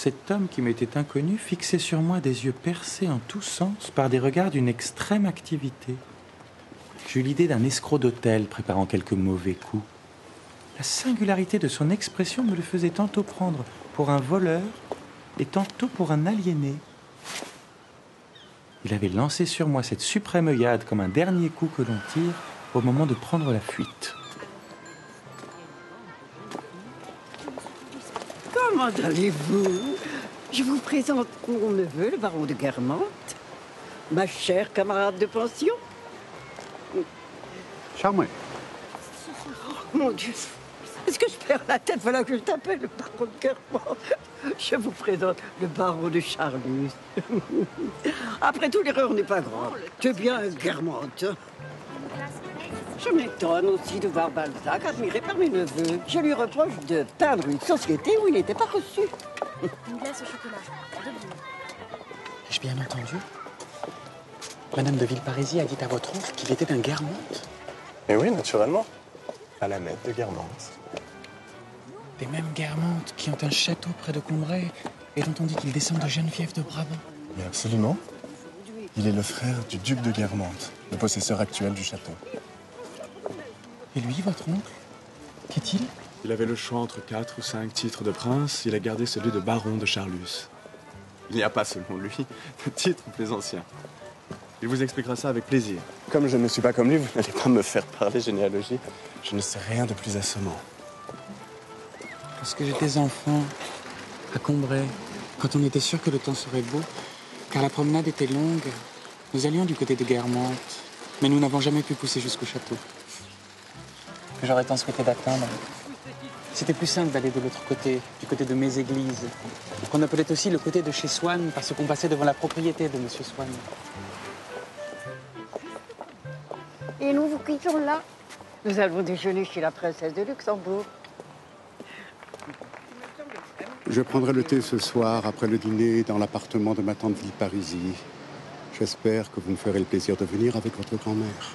cet homme qui m'était inconnu fixait sur moi des yeux percés en tous sens par des regards d'une extrême activité. J'eus l'idée d'un escroc d'hôtel préparant quelques mauvais coups. La singularité de son expression me le faisait tantôt prendre pour un voleur et tantôt pour un aliéné. Il avait lancé sur moi cette suprême œillade comme un dernier coup que l'on tire au moment de prendre la fuite. Comment allez-vous? Je vous présente mon neveu, le baron de Guermantes, ma chère camarade de pension. Charmé. Oh, mon Dieu, est-ce que je perds la tête? Voilà que je t'appelle le baron de Guermantes. Je vous présente le baron de Charlus. Après tout, l'erreur n'est pas grande. Tu es bien Guermantes. Je m'étonne aussi de voir Balzac admiré par mes neveux. Je lui reproche de peindre une société où il n'était pas reçu. Une glace au chocolat. Ai-je bien entendu? Madame de Villeparisis a dit à votre oncle qu'il était un Guermantes. Mais oui, naturellement. À la maître de Guermantes. Des mêmes Guermantes qui ont un château près de Combray et dont on dit qu'il descend de Geneviève de Brabant. Mais absolument. Il est le frère du duc de Guermantes, le possesseur actuel du château. Et lui, votre oncle? Qu'est-il? Il avait le choix entre 4 ou 5 titres de prince. Il a gardé celui de baron de Charlus. Il n'y a pas, selon lui, de titre plus ancien. Il vous expliquera ça avec plaisir. Comme je ne suis pas comme lui, vous n'allez pas me faire parler généalogie. Je ne sais rien de plus assommant. Lorsque j'étais enfant, à Combray, quand on était sûr que le temps serait beau, car la promenade était longue, nous allions du côté de Guermantes, mais nous n'avons jamais pu pousser jusqu'au château. Que j'aurais tant souhaité d'atteindre. C'était plus simple d'aller de l'autre côté, du côté de Méséglise, qu'on appelait aussi le côté de chez Swann, parce qu'on passait devant la propriété de Monsieur Swann. Et nous vous quittons là. Nous allons déjeuner chez la princesse de Luxembourg. Je prendrai le thé ce soir, après le dîner, dans l'appartement de ma tante Villeparisis. J'espère que vous me ferez le plaisir de venir avec votre grand-mère.